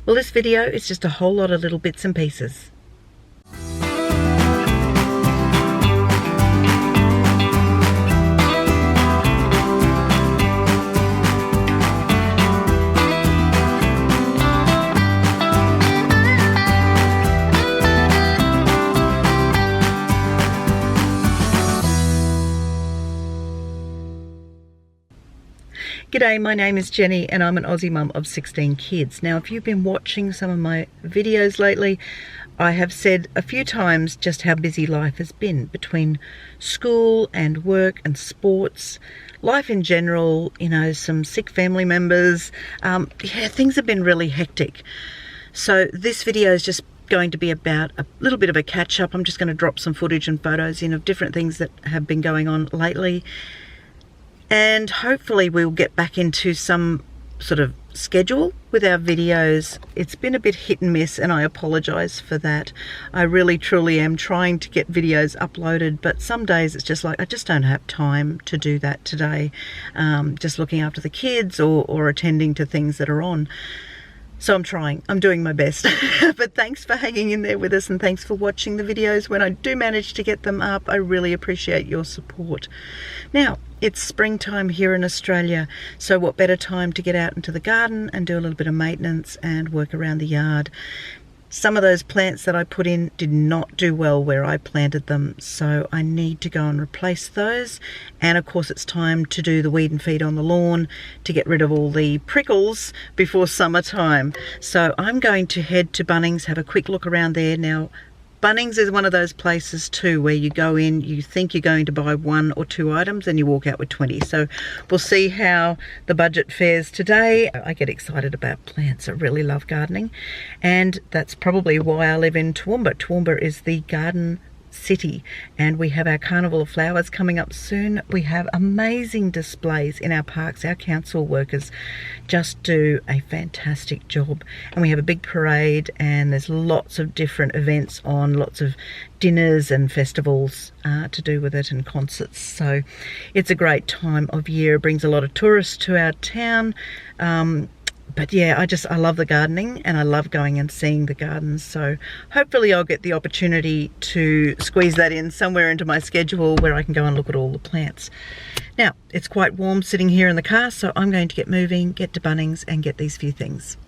Well, this video is just a whole lot of little bits and pieces. G'day, my name is Jenny and I'm an Aussie mum of 16 kids. Now, if you've been watching some of my videos lately, I have said a few times just how busy life has been between school and work and sports, life in general, you know, some sick family members. Yeah, things have been really hectic. So this video is just going to be about a little bit of a catch up. I'm just going to drop some footage and photos in of different things that have been going on lately. And hopefully we'll get back into some sort of schedule with our videos. It's been a bit hit and miss and I apologize for that. I really truly am trying to get videos uploaded, but some days it's just like I just don't have time to do that today. Just looking after the kids or attending to things that are on. So I'm doing my best. But thanks for hanging in there with us and thanks for watching the videos. When I do manage to get them up, I really appreciate your support. Now, it's springtime here in Australia, so what better time to get out into the garden and do a little bit of maintenance and work around the yard. Some of those plants that I put in did not do well where I planted them, so I need to go and replace those. And of course it's time to do the weed and feed on the lawn to get rid of all the prickles before summertime. So I'm going to head to Bunnings, have a quick look around there. Now, Bunnings is one of those places too where you go in, you think you're going to buy 1 or 2 items and you walk out with 20. So we'll see how the budget fares today. I get excited about plants. I really love gardening, and that's probably why I live in Toowoomba. Toowoomba is the garden city and we have our carnival of flowers coming up soon. We have amazing displays in our parks. Our council workers just do a fantastic job, and we have a big parade and there's lots of different events on, lots of dinners and festivals to do with it and concerts. So it's a great time of year. It brings a lot of tourists to our town. But yeah, I love the gardening and I love going and seeing the gardens. So hopefully I'll get the opportunity to squeeze that in somewhere into my schedule where I can go and look at all the plants. Now, it's quite warm sitting here in the car, so I'm going to get moving, get to Bunnings and get these few things.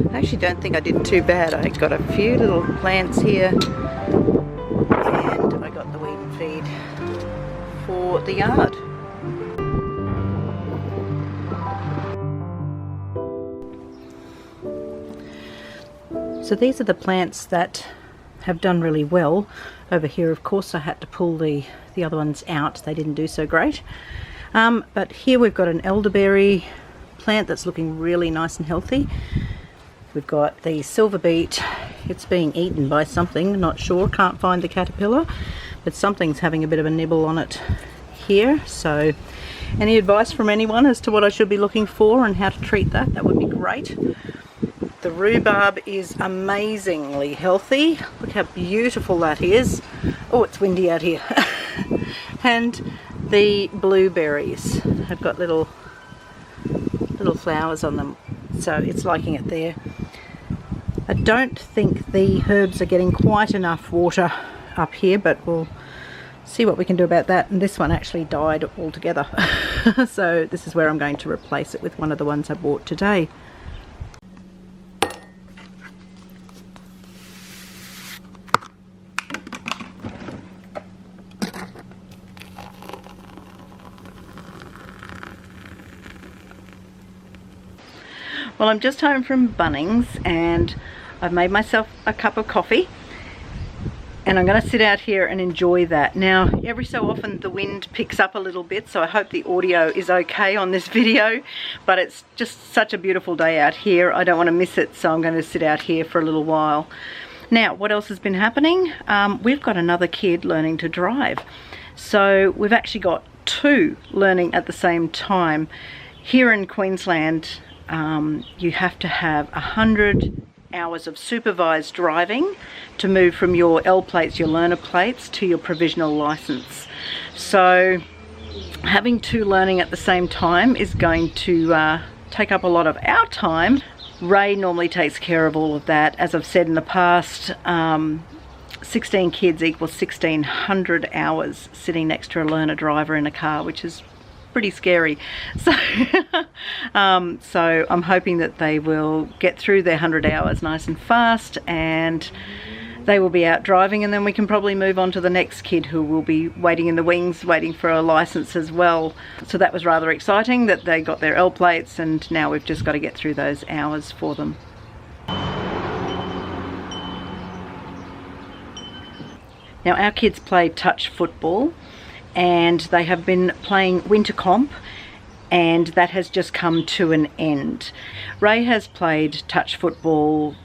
I actually don't think I did too bad. I got a few little plants here and I got the weed and feed for the yard. So these are the plants that have done really well. Over here, of course, I had to pull the other ones out. They didn't do so great. But here we've got an elderberry plant that's looking really nice and healthy. We've got the silver beet. It's being eaten by something, not sure, can't find the caterpillar, but something's having a bit of a nibble on it here. So any advice from anyone as to what I should be looking for and how to treat that, that would be great. The rhubarb is amazingly healthy. Look how beautiful that is. Oh, it's windy out here. And the blueberries have got little flowers on them, so it's liking it there. I don't think the herbs are getting quite enough water up here, but we'll see what we can do about that. And this one actually died altogether. So this is where I'm going to replace it with one of the ones I bought today. Well, I'm just home from Bunnings and I've made myself a cup of coffee and I'm going to sit out here and enjoy that. Now, every so often the wind picks up a little bit, so I hope the audio is okay on this video, but it's just such a beautiful day out here. I don't want to miss it, so I'm going to sit out here for a little while. Now, what else has been happening? We've got another kid learning to drive. So we've actually got two learning at the same time. Here in Queensland, you have to have 100 hours of supervised driving to move from your L plates, your learner plates, to your provisional license. So having two learning at the same time is going to take up a lot of our time. Ray normally takes care of all of that. As I've said in the past, 16 kids equals 1,600 hours sitting next to a learner driver in a car, which is pretty scary. So so I'm hoping that they will get through their 100 hours nice and fast and they will be out driving, and then we can probably move on to the next kid who will be waiting in the wings, waiting for a license as well. So that was rather exciting that they got their L plates, and now we've just got to get through those hours for them. Now, our kids play touch football and they have been playing winter comp, and that has just come to an end. Ray has played touch football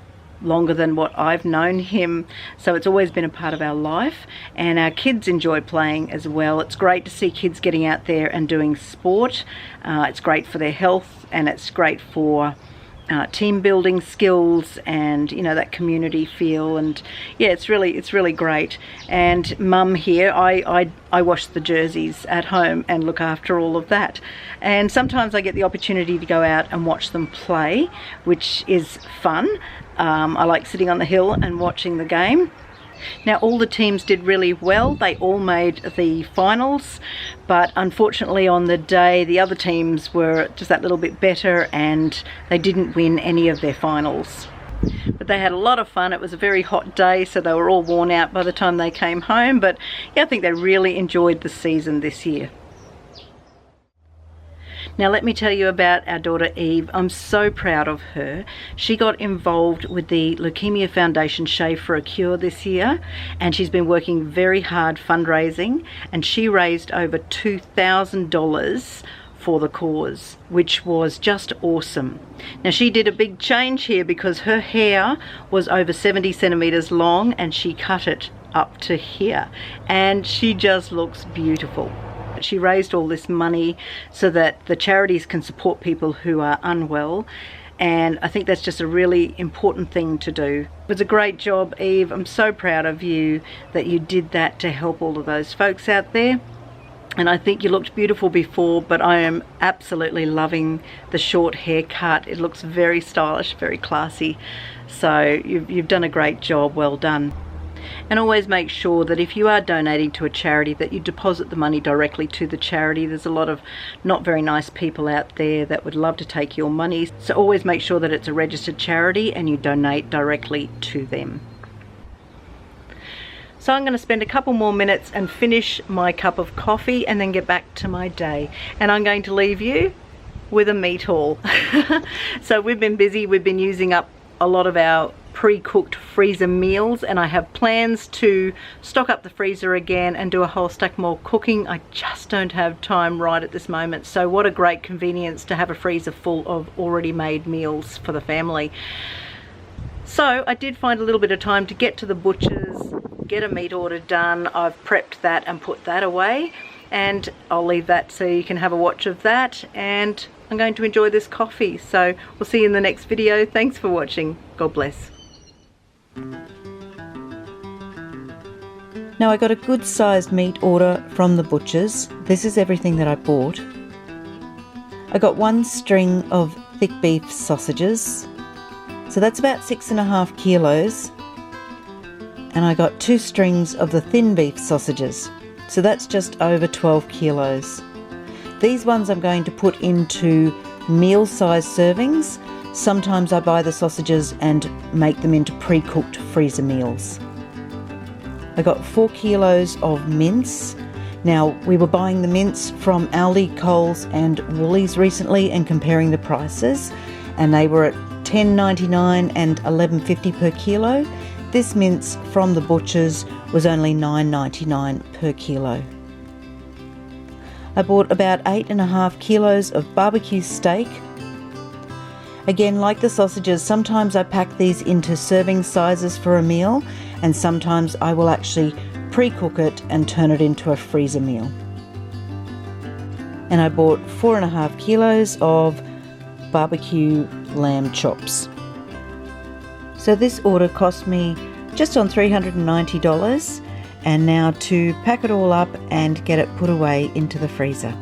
longer than what I've known him, so it's always been a part of our life, and our kids enjoy playing as well. It's great to see kids getting out there and doing sport. It's great for their health, and it's great for team building skills and, you know, that community feel. And yeah, it's really great. And Mum here, I wash the jerseys at home and look after all of that, and sometimes I get the opportunity to go out and watch them play, which is fun. I like sitting on the hill and watching the game. Now, all the teams did really well. They all made the finals, but unfortunately on the day the other teams were just that little bit better and they didn't win any of their finals. But they had a lot of fun. It was a very hot day, so they were all worn out by the time they came home, but yeah, I think they really enjoyed the season this year. Now, let me tell you about our daughter Eve. I'm so proud of her. She got involved with the Leukemia Foundation Shave for a Cure this year, and she's been working very hard fundraising, and she raised over $2,000 for the cause, which was just awesome. Now, she did a big change here because her hair was over 70 centimeters long and she cut it up to here, and she just looks beautiful. She raised all this money so that the charities can support people who are unwell, and I think that's just a really important thing to do. It was a great job, Eve. I'm so proud of you that you did that to help all of those folks out there. And I think you looked beautiful before, but I am absolutely loving the short haircut. It looks very stylish, very classy. So you've done a great job. Well done. And always make sure that if you are donating to a charity that you deposit the money directly to the charity. There's a lot of not very nice people out there that would love to take your money. So always make sure that it's a registered charity and you donate directly to them. So I'm going to spend a couple more minutes and finish my cup of coffee and then get back to my day. And I'm going to leave you with a meat haul. So we've been busy. We've been using up a lot of our pre-cooked freezer meals, and I have plans to stock up the freezer again and do a whole stack more cooking. I just don't have time right at this moment. So what a great convenience to have a freezer full of already made meals for the family. So I did find a little bit of time to get to the butcher's, get a meat order done. I've prepped that and put that away, and I'll leave that so you can have a watch of that, and I'm going to enjoy this coffee. So we'll see you in the next video. Thanks for watching. God bless. Now, I got a good sized meat order from the butcher's. This is everything that I bought. I got 1 string of thick beef sausages, so that's about 6.5 kilos. And I got 2 strings of the thin beef sausages, so that's just over 12 kilos. These ones I'm going to put into meal-sized servings. Sometimes I buy the sausages and make them into pre-cooked freezer meals. I got 4 kilos of mince. Now, we were buying the mince from Aldi, Coles and Woolies recently and comparing the prices, and they were at $10.99 and $11.50 per kilo. This mince from the butchers was only $9.99 per kilo. I bought about 8.5 kilos of barbecue steak. Again, like the sausages, sometimes I pack these into serving sizes for a meal, and sometimes I will actually pre-cook it and turn it into a freezer meal. And I bought 4.5 kilos of barbecue lamb chops. So this order cost me just on $390, and now to pack it all up and get it put away into the freezer.